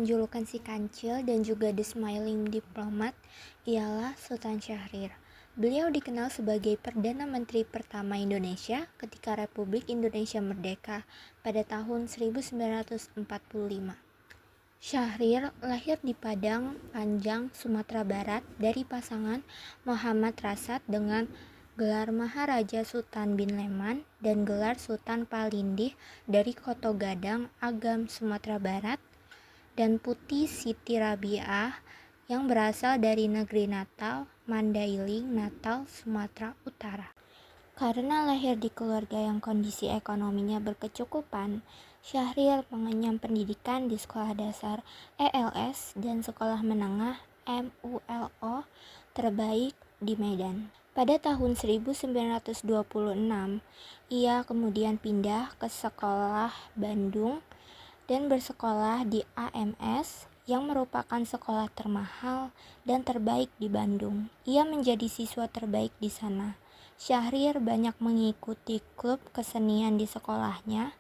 julukan si Kancil dan juga The Smiling Diplomat ialah Sultan Syahrir. Beliau dikenal sebagai Perdana Menteri pertama Indonesia ketika Republik Indonesia merdeka pada tahun 1945. Syahrir lahir di Padang Panjang, Sumatera Barat dari pasangan Muhammad Rasad dengan gelar Maharaja Sultan bin Leman dan gelar Sultan Palindih dari Koto Gadang, Agam, Sumatera Barat, dan Putih Siti Rabiah yang berasal dari negeri Natal, Mandailing, Natal, Sumatera Utara. Karena lahir di keluarga yang kondisi ekonominya berkecukupan, Syahrir mengenyam pendidikan di sekolah dasar ELS dan sekolah menengah MULO terbaik di Medan. Pada tahun 1926, ia kemudian pindah ke sekolah Bandung dan bersekolah di AMS yang merupakan sekolah termahal dan terbaik di Bandung. Ia menjadi siswa terbaik di sana. Syahrir banyak mengikuti klub kesenian di sekolahnya.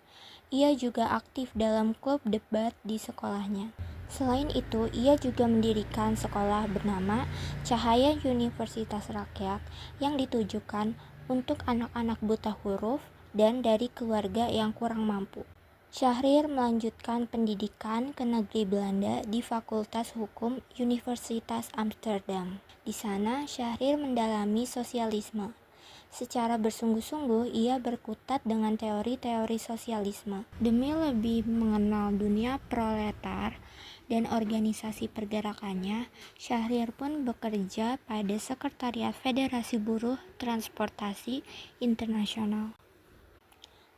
Ia juga aktif dalam klub debat di sekolahnya. Selain itu, ia juga mendirikan sekolah bernama Cahaya Universitas Rakyat yang ditujukan untuk anak-anak buta huruf dan dari keluarga yang kurang mampu. Syahrir melanjutkan pendidikan ke negeri Belanda di Fakultas Hukum Universitas Amsterdam. Di sana, Syahrir mendalami sosialisme. Secara bersungguh-sungguh, ia berkutat dengan teori-teori sosialisme. Demi lebih mengenal dunia proletar dan organisasi pergerakannya, Syahrir pun bekerja pada Sekretariat Federasi Buruh Transportasi Internasional.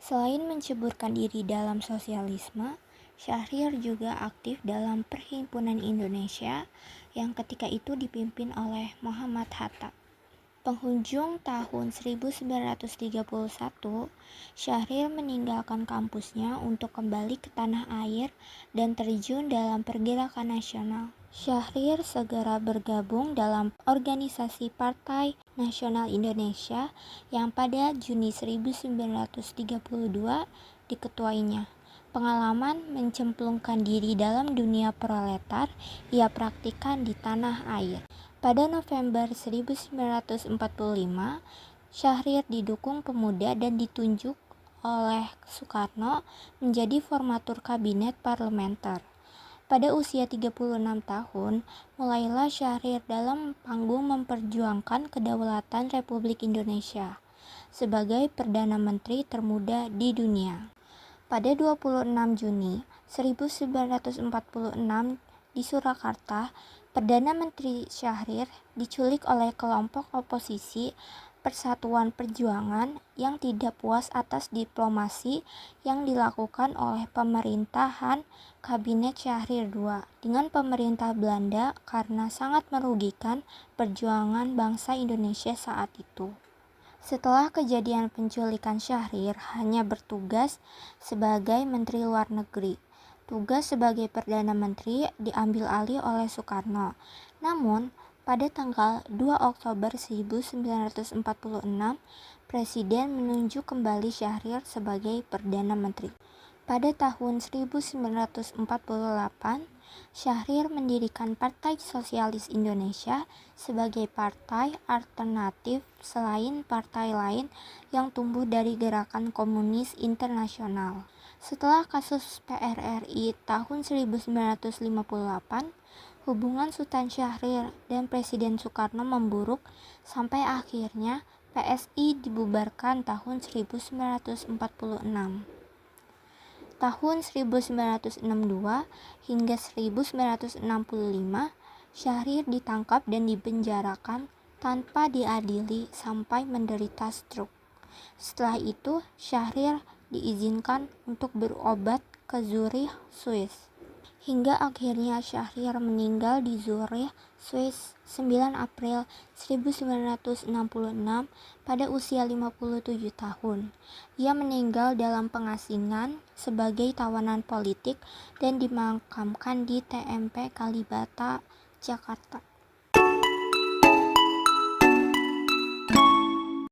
Selain menceburkan diri dalam sosialisme, Syahrir juga aktif dalam Perhimpunan Indonesia yang ketika itu dipimpin oleh Muhammad Hatta. Penghujung tahun 1931, Syahrir meninggalkan kampusnya untuk kembali ke tanah air dan terjun dalam pergerakan nasional. Syahrir segera bergabung dalam organisasi Partai Nasional Indonesia yang pada Juni 1932 diketuainya. Pengalaman mencemplungkan diri dalam dunia proletar ia praktikkan di tanah air. Pada November 1945, Syahrir didukung pemuda dan ditunjuk oleh Soekarno menjadi formatur kabinet parlementer. Pada usia 36 tahun, mulailah Syahrir dalam panggung memperjuangkan kedaulatan Republik Indonesia sebagai Perdana Menteri termuda di dunia. Pada 26 Juni 1946 di Surakarta, Perdana Menteri Syahrir diculik oleh kelompok oposisi Persatuan Perjuangan yang tidak puas atas diplomasi yang dilakukan oleh pemerintahan Kabinet Syahrir II dengan pemerintah Belanda karena sangat merugikan perjuangan bangsa Indonesia saat itu. Setelah kejadian penculikan, Syahrir hanya bertugas sebagai Menteri Luar Negeri. Tugas sebagai Perdana Menteri diambil alih oleh Soekarno. Namun, pada tanggal 2 Oktober 1946, Presiden menunjuk kembali Syahrir sebagai Perdana Menteri. Pada tahun 1948, Syahrir mendirikan Partai Sosialis Indonesia sebagai partai alternatif selain partai lain yang tumbuh dari gerakan komunis internasional. Setelah kasus PRRI tahun 1958, hubungan Sultan Syahrir dan Presiden Soekarno memburuk sampai akhirnya PSI dibubarkan tahun 1946. Tahun 1962 hingga 1965, Syahrir ditangkap dan dipenjarakan tanpa diadili sampai menderita stroke. Setelah itu, Syahrir diizinkan untuk berobat ke Zurich, Swiss. Hingga akhirnya Syahrir meninggal di Zurich, Swiss 9 April 1966 pada usia 57 tahun. Ia meninggal dalam pengasingan sebagai tawanan politik dan dimakamkan di TMP Kalibata, Jakarta.